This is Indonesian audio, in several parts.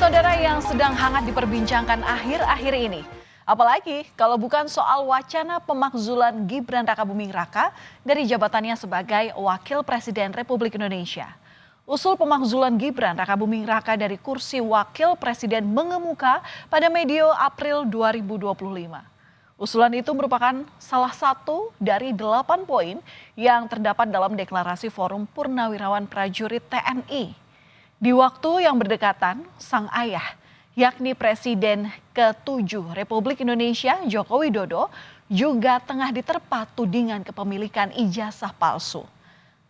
Saudara yang sedang hangat diperbincangkan akhir-akhir ini. Apalagi kalau bukan soal wacana pemakzulan Gibran Rakabuming Raka dari jabatannya sebagai Wakil Presiden Republik Indonesia. Usul pemakzulan Gibran Rakabuming Raka dari kursi Wakil Presiden mengemuka pada medio April 2025. Usulan itu merupakan salah satu dari 8 poin yang terdapat dalam deklarasi Forum Purnawirawan Prajurit TNI. Di waktu yang berdekatan, sang ayah, yakni Presiden ke-7 Republik Indonesia Joko Widodo, juga tengah diterpa tudingan kepemilikan ijazah palsu.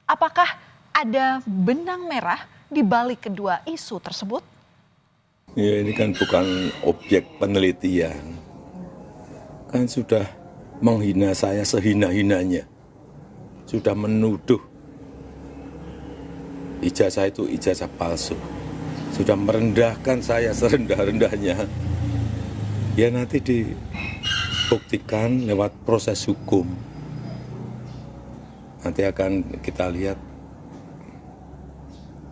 Apakah ada benang merah di balik kedua isu tersebut? Ya, ini kan bukan objek penelitian. Kan sudah menghina saya sehina-hinanya. Sudah menuduh ijazah itu ijazah palsu. Sudah merendahkan saya serendah-rendahnya. Ya nanti dibuktikan lewat proses hukum. Nanti akan kita lihat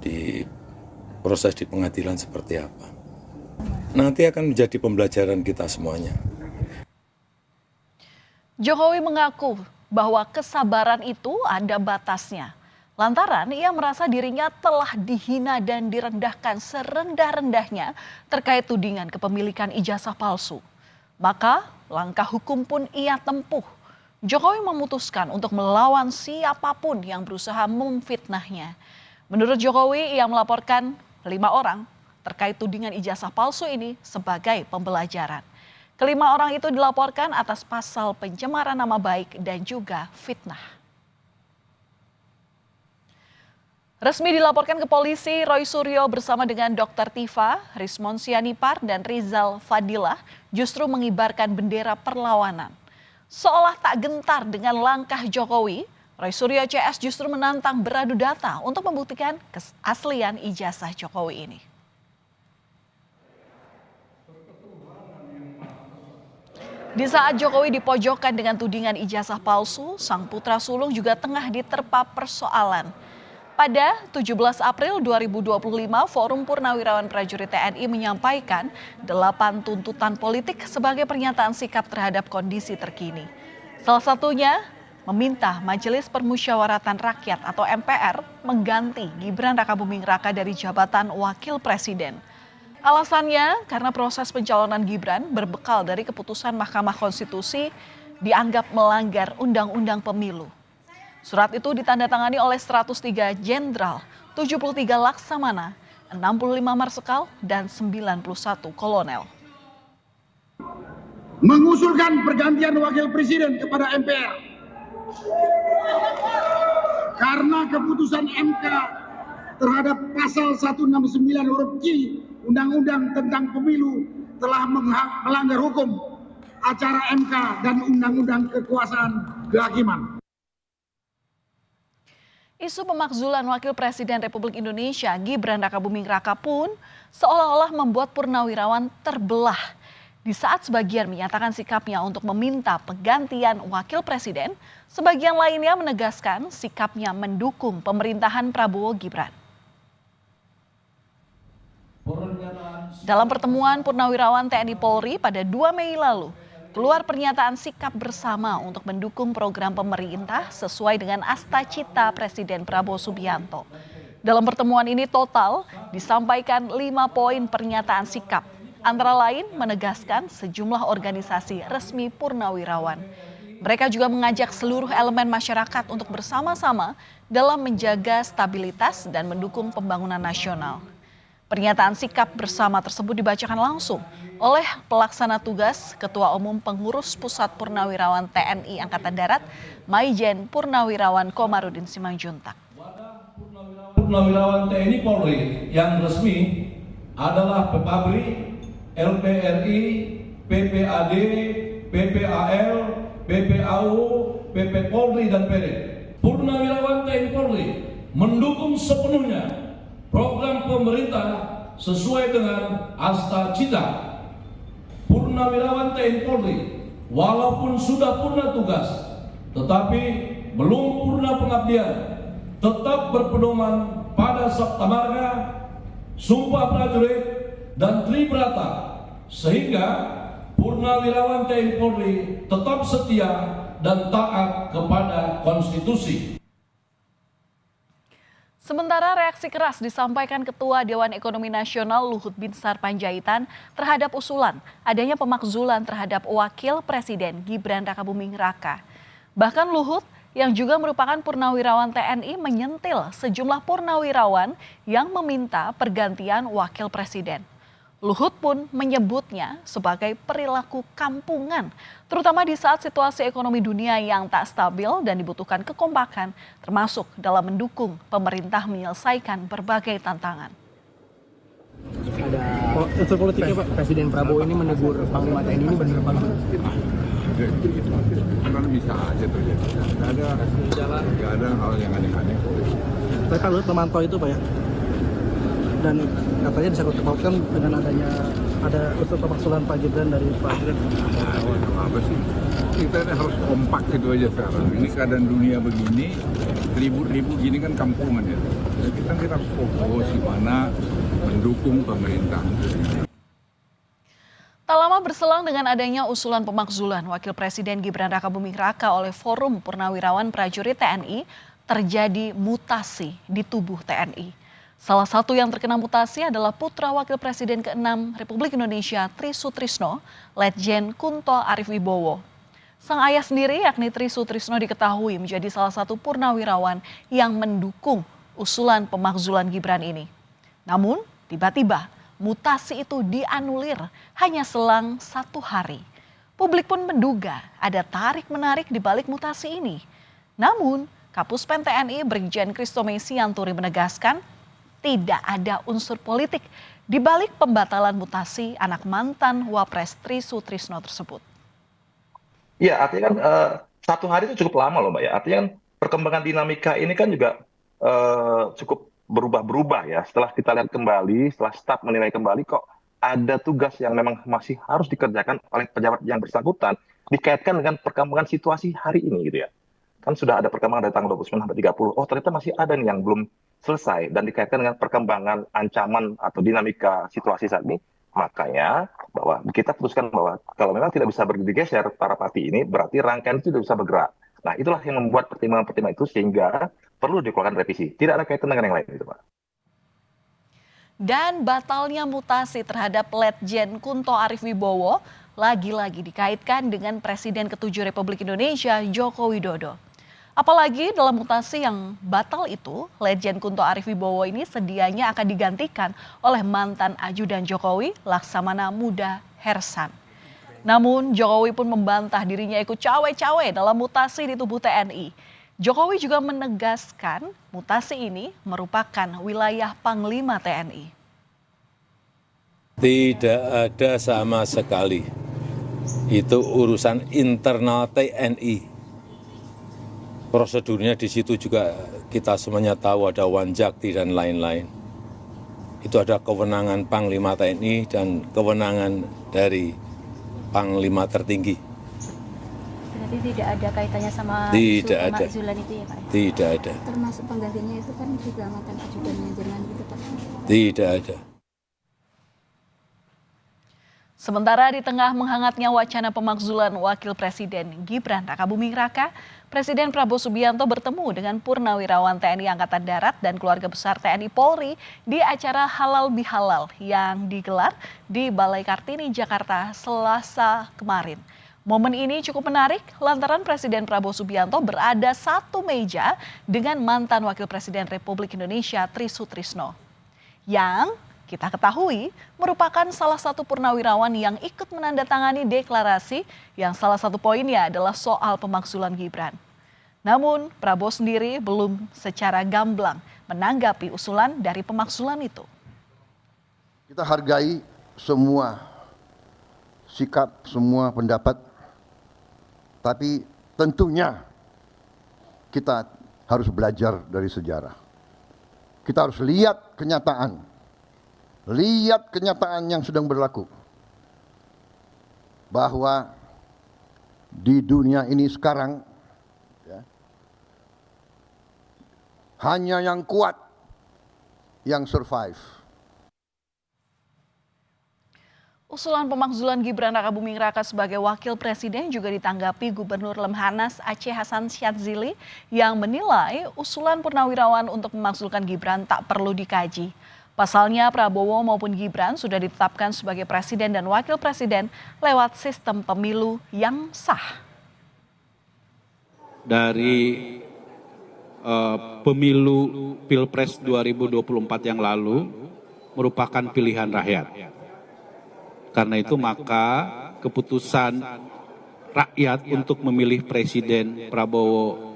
di proses di pengadilan seperti apa. Nanti akan menjadi pembelajaran kita semuanya. Jokowi mengaku bahwa kesabaran itu ada batasnya. Lantaran ia merasa dirinya telah dihina dan direndahkan serendah-rendahnya terkait tudingan kepemilikan ijazah palsu. Maka langkah hukum pun ia tempuh. Jokowi memutuskan untuk melawan siapapun yang berusaha memfitnahnya. Menurut Jokowi, ia melaporkan 5 orang terkait tudingan ijazah palsu ini sebagai pembelajaran. Kelima orang itu dilaporkan atas pasal pencemaran nama baik dan juga fitnah. Resmi dilaporkan ke polisi, Roy Suryo bersama dengan Dr. Tifa, Rismon Sianipar, dan Rizal Fadilah justru mengibarkan bendera perlawanan. Seolah tak gentar dengan langkah Jokowi, Roy Suryo CS justru menantang beradu data untuk membuktikan keaslian ijazah Jokowi ini. Di saat Jokowi dipojokkan dengan tudingan ijazah palsu, sang putra sulung juga tengah diterpa persoalan. Pada 17 April 2025, Forum Purnawirawan Prajurit TNI menyampaikan 8 tuntutan politik sebagai pernyataan sikap terhadap kondisi terkini. Salah satunya meminta Majelis Permusyawaratan Rakyat atau MPR mengganti Gibran Rakabuming Raka dari jabatan Wakil Presiden. Alasannya karena proses pencalonan Gibran berbekal dari keputusan Mahkamah Konstitusi dianggap melanggar Undang-Undang Pemilu. Surat itu ditandatangani oleh 103 jenderal, 73 laksamana, 65 marsekal, dan 91 kolonel. Mengusulkan pergantian wakil presiden kepada MPR. Karena keputusan MK terhadap pasal 169 huruf Q Undang-Undang tentang Pemilu telah melanggar hukum acara MK dan Undang-Undang Kekuasaan Kehakiman. Isu pemakzulan Wakil Presiden Republik Indonesia Gibran Rakabuming Raka pun seolah-olah membuat Purnawirawan terbelah. Di saat sebagian menyatakan sikapnya untuk meminta penggantian Wakil Presiden, sebagian lainnya menegaskan sikapnya mendukung pemerintahan Prabowo Gibran. Dalam pertemuan Purnawirawan TNI Polri pada 2 Mei lalu, keluar pernyataan sikap bersama untuk mendukung program pemerintah sesuai dengan Astacita Presiden Prabowo Subianto. Dalam pertemuan ini total disampaikan 5 poin pernyataan sikap, antara lain menegaskan sejumlah organisasi resmi Purnawirawan. Mereka juga mengajak seluruh elemen masyarakat untuk bersama-sama dalam menjaga stabilitas dan mendukung pembangunan nasional. Pernyataan sikap bersama tersebut dibacakan langsung oleh pelaksana tugas Ketua Umum Pengurus Pusat Purnawirawan TNI Angkatan Darat, Maijen Purnawirawan Komarudin Simanjuntak. Purnawirawan TNI Polri yang resmi adalah PPABRI, LPRI, PPAD, PPAL, PPAU, PP Polri, dan PD. Purnawirawan TNI Polri mendukung sepenuhnya program pemerintah sesuai dengan Astacita. Purnawirawan TNI Polri walaupun sudah purna tugas tetapi belum purna pengabdian, tetap berpedoman pada Sabta Marga, Sumpah Prajurit, dan Tribrata, sehingga Purnawirawan TNI Polri tetap setia dan taat kepada konstitusi. Sementara reaksi keras disampaikan Ketua Dewan Ekonomi Nasional Luhut Binsar Panjaitan terhadap usulan adanya pemakzulan terhadap Wakil Presiden Gibran Rakabuming Raka. Bahkan Luhut yang juga merupakan purnawirawan TNI menyentil sejumlah purnawirawan yang meminta pergantian Wakil Presiden. Luhut pun menyebutnya sebagai perilaku kampungan, terutama di saat situasi ekonomi dunia yang tak stabil dan dibutuhkan kekompakan, termasuk dalam mendukung pemerintah menyelesaikan berbagai tantangan. Ada unsur politiknya Pak, Presiden Prabowo ini menegur Panglima TNI ini benar Pak? Kan bisa aja terjadi. Nggak ada hal yang aneh-aneh. Saya kan Luhut memantau itu Pak ya. Dan katanya disangkut-pautkan dengan adanya ada unsur pemakzulan Pak Gibran dari Pak Gibran. Apa sih? Kita harus kompak gitu aja sekarang. Ini keadaan dunia begini, ribut-ribut gini kan kampungan ya. Jadi kita harus fokus di mana mendukung pemerintah. Tak lama berselang dengan adanya usulan pemakzulan Wakil Presiden Gibran Rakabuming Raka oleh Forum Purnawirawan Prajurit TNI, terjadi mutasi di tubuh TNI. Salah satu yang terkena mutasi adalah putra Wakil Presiden ke-6 Republik Indonesia Tri Sutrisno, Letjen Kunto Arif Wibowo. Sang ayah sendiri yakni Tri Sutrisno diketahui menjadi salah satu purnawirawan yang mendukung usulan pemakzulan Gibran ini. Namun tiba-tiba mutasi itu dianulir hanya selang 1 hari. Publik pun menduga ada tarik-menarik di balik mutasi ini. Namun Kapuspen TNI Brigjen Christomesi Yanturi menegaskan tidak ada unsur politik di balik pembatalan mutasi anak mantan Wapres Tri Sutrisno tersebut. Iya, artinya kan 1 hari itu cukup lama loh Mbak ya. Artinya kan perkembangan dinamika ini kan juga cukup berubah-berubah ya. Setelah kita lihat kembali, setelah staf menilai kembali kok ada tugas yang memang masih harus dikerjakan oleh pejabat yang bersangkutan dikaitkan dengan perkembangan situasi hari ini gitu ya. Kan sudah ada perkembangan dari tanggal 29 sampai 30. Oh ternyata masih ada nih yang belum selesai dan dikaitkan dengan perkembangan ancaman atau dinamika situasi saat ini. Makanya bahwa kita putuskan bahwa kalau memang tidak bisa bergeser para parti ini berarti rangkaian itu tidak bisa bergerak. Nah itulah yang membuat pertimbangan-pertimbangan itu sehingga perlu dikeluarkan revisi. Tidak ada kaitan dengan yang lain itu Pak. Dan batalnya mutasi terhadap Letjen Kunto Arif Wibowo lagi-lagi dikaitkan dengan Presiden ke-7 Republik Indonesia Joko Widodo. Apalagi dalam mutasi yang batal itu, Letjen Kunto Arif Wibowo ini sedianya akan digantikan oleh mantan ajudan Jokowi, Laksamana Muda Hersan. Namun Jokowi pun membantah dirinya ikut cawe-cawe dalam mutasi di tubuh TNI. Jokowi juga menegaskan mutasi ini merupakan wilayah Panglima TNI. Tidak ada sama sekali. Itu urusan internal TNI. Prosedurnya di situ juga kita semuanya tahu ada wanjakti dan lain-lain. Itu ada kewenangan Panglima TNI dan kewenangan dari Panglima tertinggi. Berarti tidak ada kaitannya sama Tidak ada. Zulan itu ya Pak? Tidak ada. Termasuk penggantinya itu kan juga mantan ajudannya jangan gitu Pak? Tidak ada. Sementara di tengah menghangatnya wacana pemakzulan Wakil Presiden Gibran Rakabuming Raka, Presiden Prabowo Subianto bertemu dengan Purnawirawan TNI Angkatan Darat dan keluarga besar TNI Polri di acara Halal Bihalal yang digelar di Balai Kartini, Jakarta, Selasa kemarin. Momen ini cukup menarik lantaran Presiden Prabowo Subianto berada satu meja dengan mantan Wakil Presiden Republik Indonesia Tri Sutrisno. Yang kita ketahui merupakan salah satu purnawirawan yang ikut menandatangani deklarasi yang salah satu poinnya adalah soal pemakzulan Gibran. Namun Prabowo sendiri belum secara gamblang menanggapi usulan dari pemakzulan itu. Kita hargai semua sikap, semua pendapat, tapi tentunya kita harus belajar dari sejarah. Kita harus lihat kenyataan. Lihat kenyataan yang sedang berlaku. Bahwa di dunia ini sekarang ya, hanya yang kuat yang survive. Usulan pemakzulan Gibran Rakabuming Raka sebagai wakil presiden juga ditanggapi Gubernur Lemhanas Aceh Hasan Syadzili yang menilai usulan Purnawirawan untuk memakzulkan Gibran tak perlu dikaji. Pasalnya Prabowo maupun Gibran sudah ditetapkan sebagai presiden dan wakil presiden lewat sistem pemilu yang sah. Dari pemilu Pilpres 2024 yang lalu merupakan pilihan rakyat. Karena itu maka keputusan rakyat untuk memilih Presiden Prabowo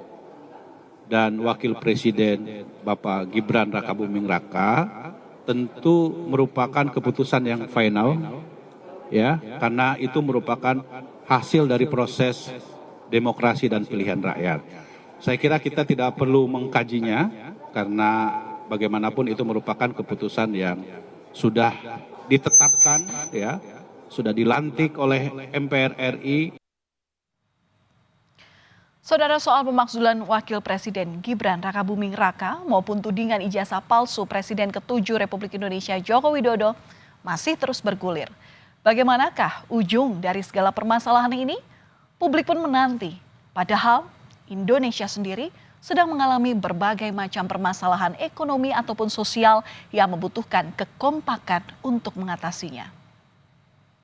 dan Wakil Presiden Bapak Gibran Rakabuming Raka tentu merupakan keputusan yang final, ya, karena itu merupakan hasil dari proses demokrasi dan pilihan rakyat. Saya kira kita tidak perlu mengkajinya karena bagaimanapun itu merupakan keputusan yang sudah ditetapkan, ya, sudah dilantik oleh MPR RI. Saudara, soal pemakzulan Wakil Presiden Gibran Rakabuming Raka maupun tudingan ijazah palsu Presiden ke-7 Republik Indonesia Joko Widodo masih terus bergulir. Bagaimanakah ujung dari segala permasalahan ini? Publik pun menanti. Padahal Indonesia sendiri sedang mengalami berbagai macam permasalahan ekonomi ataupun sosial yang membutuhkan kekompakan untuk mengatasinya.